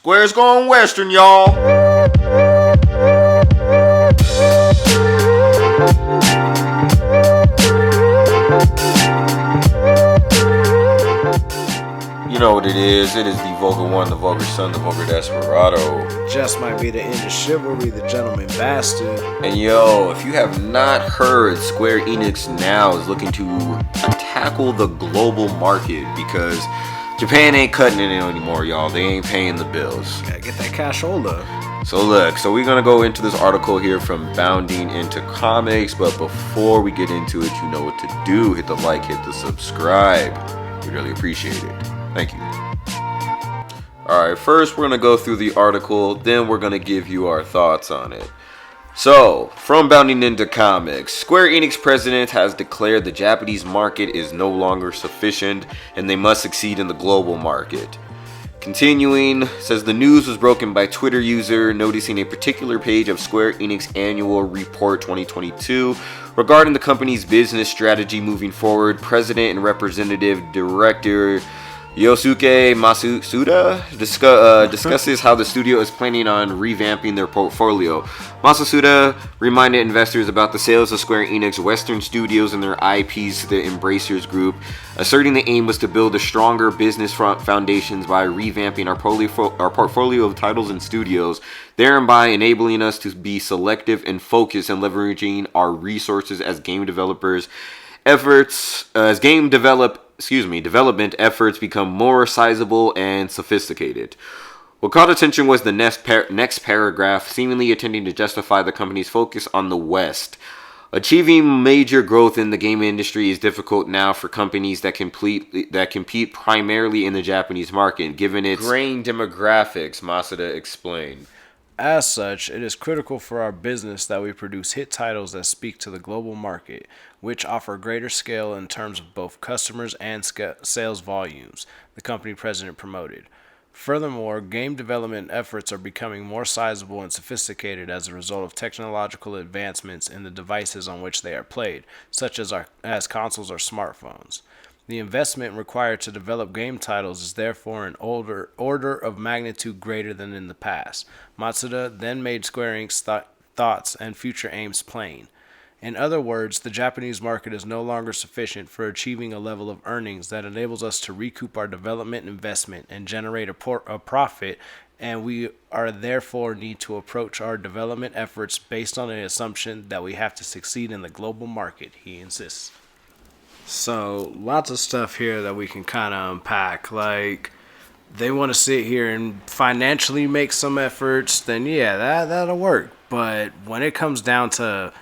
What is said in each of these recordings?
Square's going Western, y'all. You know what it is. It is the Vulgar One, the Vulgar Son, the Vulgar Desperado. Just might be the end of chivalry, the gentleman bastard. And yo, if you have not heard, Square Enix now is looking to tackle the global market because Japan ain't cutting it anymore, y'all. They ain't paying the bills. Gotta get that cashola. So look, we're gonna go into this article here from Bounding Into Comics, but before we get into it, you know what to do. Hit the like, hit the subscribe. We really appreciate it. Thank you. Alright, first we're going to go through the article, then we're going to give you our thoughts on it. So, from Bounding Into Comics, Square Enix president has declared the Japanese market is no longer sufficient and they must succeed in the global market. Continuing, says the news was broken by Twitter user noticing a particular page of Square Enix Annual Report 2022 regarding the company's business strategy moving forward. President and Representative Director Yosuke Masuda discusses how the studio is planning on revamping their portfolio. Masuda reminded investors about the sales of Square Enix Western Studios and their IPs to the Embracers Group, asserting the aim was to build a stronger business foundations by revamping our portfolio of titles and studios, thereby enabling us to be selective and focused and leveraging our resources as development efforts become more sizable and sophisticated. What caught attention was the next paragraph, seemingly intending to justify the company's focus on the West. Achieving major growth in the game industry is difficult now for companies that compete primarily in the Japanese market, given its graying demographics, Masuda explained. As such, it is critical for our business that we produce hit titles that speak to the global market, which offer greater scale in terms of both customers and sales volumes, the company president promoted. Furthermore, game development efforts are becoming more sizable and sophisticated as a result of technological advancements in the devices on which they are played, such as consoles or smartphones. The investment required to develop game titles is therefore an order of magnitude greater than in the past. Matsuda then made Square Enix's thoughts and future aims plain. In other words, the Japanese market is no longer sufficient for achieving a level of earnings that enables us to recoup our development investment and generate a profit, and we are therefore need to approach our development efforts based on the assumption that we have to succeed in the global market, he insists. So, lots of stuff here that we can kind of unpack. Like, they want to sit here and financially make some efforts, then yeah, that'll work. But when it comes down to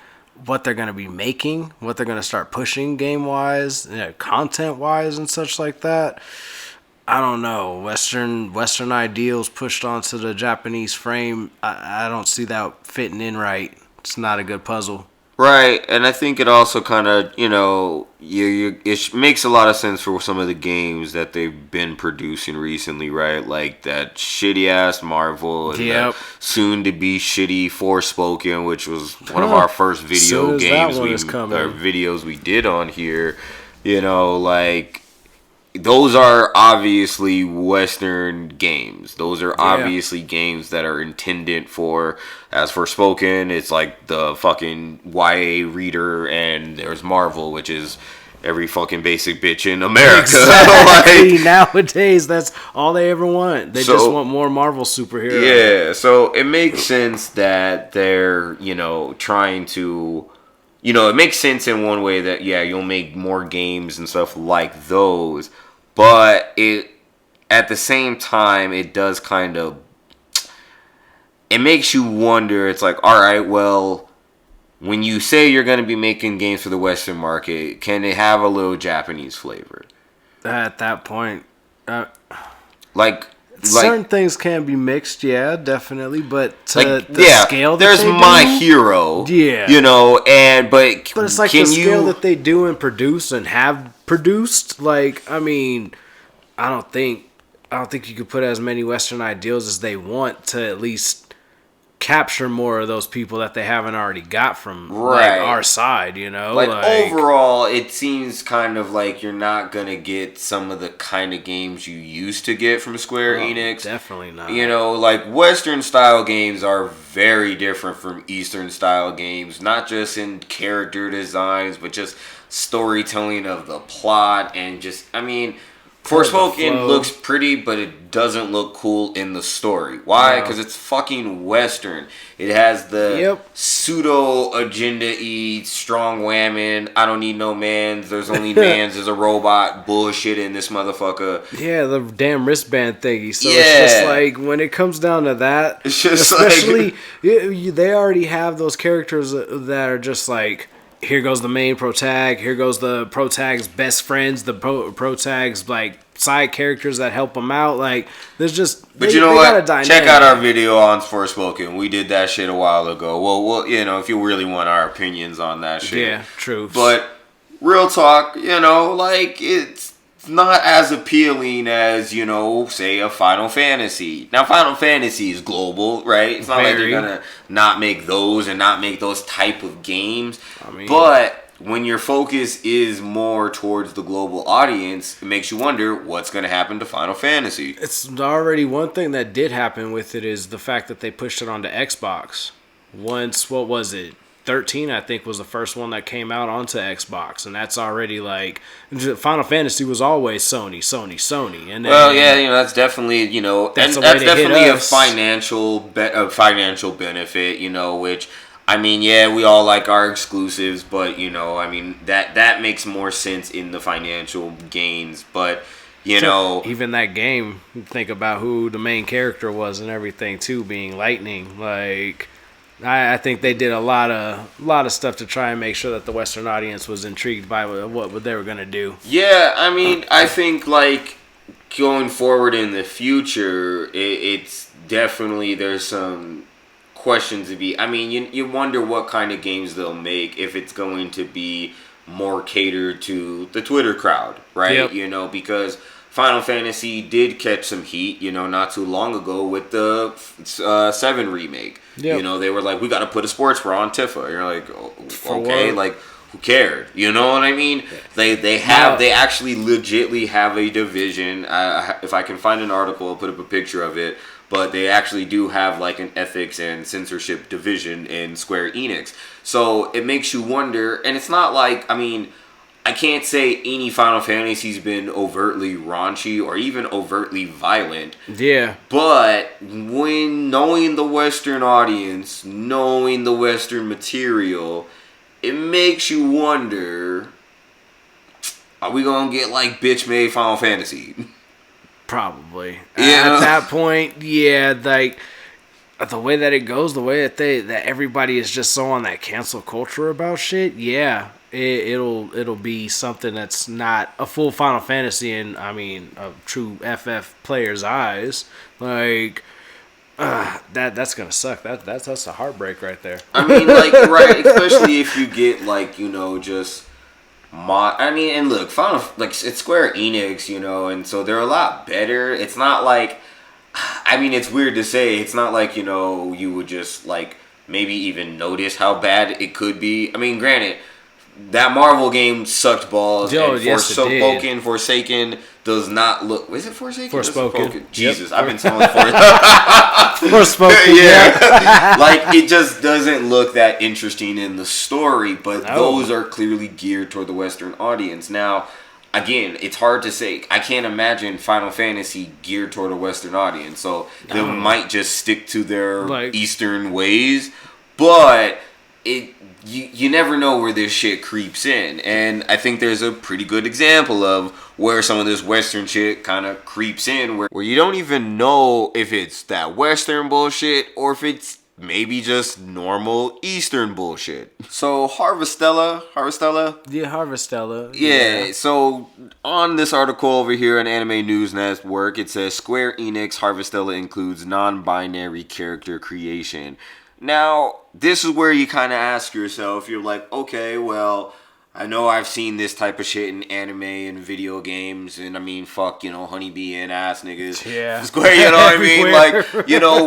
what they're going to be making, what they're going to start pushing game-wise, content-wise and such like that, I don't know. Western ideals pushed onto the Japanese frame, I don't see that fitting in right. It's not a good puzzle. Right, and I think it also kind of, it makes a lot of sense for some of the games that they've been producing recently, right? Like that shitty-ass Marvel and that soon-to-be shitty Forspoken, which was one of our first video games videos we did on here. Those are obviously Western games. Those are obviously games that are intended for, as Forspoken, it's like the fucking YA reader, and there's Marvel, which is every fucking basic bitch in America. Exactly. Nowadays, that's all they ever want. They just want more Marvel superheroes. Yeah, so it makes sense that they're, trying to... it makes sense in one way that, you'll make more games and stuff like those, but at the same time, it does kind of, it makes you wonder, it's like, alright, well, when you say you're going to be making games for the Western market, can they have a little Japanese flavor? At that point, certain things can be mixed, definitely, but the scale that there's My Hero, but it's like the scale that they do and produce and have produced. Like, I mean, I don't think you could put as many Western ideals as they want to at least capture more of those people that they haven't already got from Right. like our side, you know? Like overall, it seems kind of like you're not gonna get some of the kind of games you used to get from Square Enix. Definitely not. You know, like Western style games are very different from Eastern style games, not just in character designs, but just storytelling of the plot and just, I mean, Forspoken looks pretty, but it doesn't look cool in the story. Why? Because it's fucking Western. It has the pseudo agenda-y, strong whammon, I don't need no mans, there's only mans, there's a robot bullshit in this motherfucker. Yeah, the damn wristband thingy. So it's just like, when it comes down to that, it's just especially, they already have those characters that are just like, here goes the main protag, here goes the protag's best friends, the protag's like side characters that help them out. Like, there's just, but you know what? Check out our video on Forspoken. We did that shit a while ago. Well, you know, if you really want our opinions on that shit. Yeah, true. But real talk, you know, like, it's not as appealing as, you know, say a Final Fantasy. Now, Final Fantasy is global, right? It's not like they're gonna not make those and not make those type of games. I mean, but when your focus is more towards the global audience, it makes you wonder what's going to happen to Final Fantasy. It's already one thing that did happen with it is the fact that they pushed it onto Xbox. Once, what was it? 13, I think, was the first one that came out onto Xbox, and that's already like, Final Fantasy was always Sony. And then, well, yeah, you know, that's definitely, you know, that's definitely a financial benefit, you know, which, I mean, yeah, we all like our exclusives, but, you know, I mean, that makes more sense in the financial gains, but, you know, even that game, think about who the main character was and everything too, being Lightning. Like, I think they did a lot of stuff to try and make sure that the Western audience was intrigued by what they were gonna do. Yeah, I mean, I think like going forward in the future, it's definitely, there's some questions to be. I mean, you wonder what kind of games they'll make, if it's going to be more catered to the Twitter crowd, right? Yep. You know, because Final Fantasy did catch some heat, you know, not too long ago with the 7 remake. Yep. You know, they were like, we got to put a sports bra on Tifa. You're like, oh, okay, like, who cared? You know what I mean? Yeah. They actually legitly have a division. If I can find an article, I'll put up a picture of it. But they actually do have like an ethics and censorship division in Square Enix. So it makes you wonder, and it's not like, I mean, I can't say any Final Fantasy's been overtly raunchy or even overtly violent. Yeah. But when knowing the Western audience, knowing the Western material, it makes you wonder, are we going to get like bitch-made Final Fantasy? Probably. Yeah. At that point, yeah, like the way that it goes, the way that everybody is just so on that cancel culture about shit, yeah. It'll be something that's not a full Final Fantasy in, I mean, a true FF player's eyes. Like, that's gonna suck. That's a heartbreak right there. I mean, like, right, especially if you get like, you know, just I mean, and look, it's Square Enix, you know, and so they're a lot better. It's not like, I mean, it's weird to say, it's not like, you know, you would just like maybe even notice how bad it could be. I mean, granted, that Marvel game sucked balls. And Forsaken does not look. Is it Forsaken? Forspoken. Jesus, yep. I've been telling Forspoken. Yeah. Like, it just doesn't look that interesting in the story, but those are clearly geared toward the Western audience. Now, again, it's hard to say. I can't imagine Final Fantasy geared toward a Western audience, so they might just stick to their Eastern ways, but you never know where this shit creeps in. And I think there's a pretty good example of where some of this Western shit kind of creeps in, where you don't even know if it's that Western bullshit or if it's maybe just normal Eastern bullshit. So Harvestella? Yeah, Harvestella. Yeah, so on this article over here on Anime News Network, it says Square Enix Harvestella includes non-binary character creation. Now, this is where you kind of ask yourself, you're like, okay, well, I know I've seen this type of shit in anime and video games, and I mean, fuck, honeybee and ass niggas. Yeah. Square, you know what I mean? Like,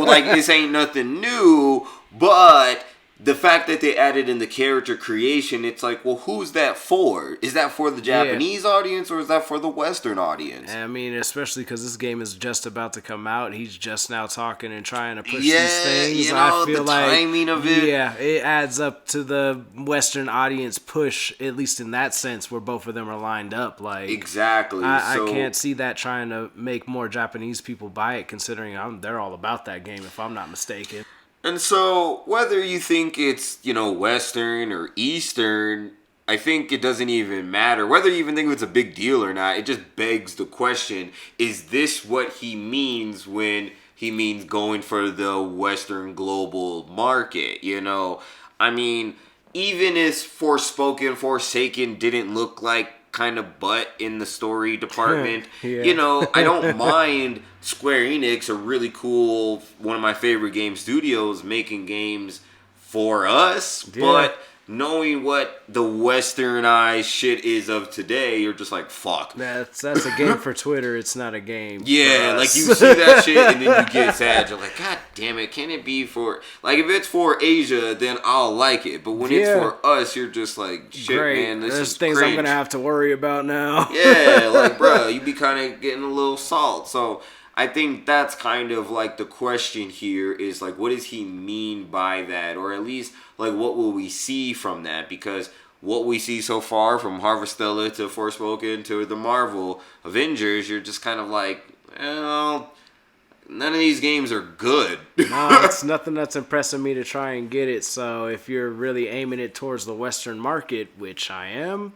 like, this ain't nothing new, but the fact that they added in the character creation, it's like, well, who's that for? Is that for the Japanese audience, or is that for the Western audience? I mean, especially because this game is just about to come out. He's just now talking and trying to push these things. I feel the timing of it. Yeah, it adds up to the Western audience push, at least in that sense, where both of them are lined up. Like, exactly. I can't see that trying to make more Japanese people buy it, considering they're all about that game, if I'm not mistaken. And so, whether you think it's, Western or Eastern, I think it doesn't even matter. Whether you even think it's a big deal or not, it just begs the question, is this what he means when he means going for the Western global market, I mean, even if Forsaken didn't look like kind of butt in the story department. Yeah. I don't mind Square Enix, a really cool, one of my favorite game studios, making games for us, but knowing what the westernized shit is of today, you're just like, fuck. That's a game for Twitter. It's not a game. Yeah, like you see that shit and then you get sad. You're like, God damn it, can it be for... Like, if it's for Asia, then I'll like it. But when it's for us, you're just like, shit, man, this There's is things cringe. I'm going to have to worry about now. Yeah, like, bro, you be kind of getting a little salt. So I think that's kind of like the question here is like, what does he mean by that? Or at least, like, what will we see from that? Because what we see so far from Harvestella to Forspoken to the Marvel Avengers, you're just kind of like, well, none of these games are good. No, it's nothing that's impressing me to try and get it. So if you're really aiming it towards the Western market, which I am,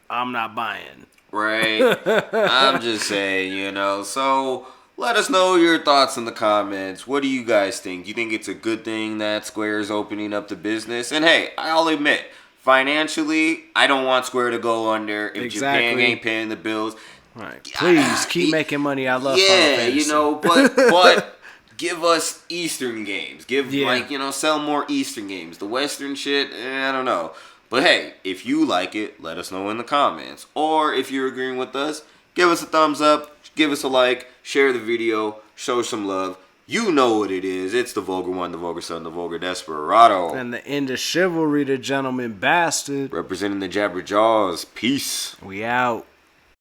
I'm not buying. Right? I'm just saying, So let us know your thoughts in the comments. What do you guys think? Do you think it's a good thing that Square is opening up the business? And hey, I'll admit, financially, I don't want Square to go under if Japan ain't paying the bills. Right. Please keep making money. I love Final Fantasy. But give us Eastern games. Sell more Eastern games. The Western shit, I don't know. But hey, if you like it, let us know in the comments. Or if you're agreeing with us, give us a thumbs up, give us a like, share the video, show some love. You know what it is. It's the Vulgar One, the Vulgar Son, the Vulgar Desperado. And the end of chivalry, the gentleman bastard. Representing the Jabberjaws. Peace. We out.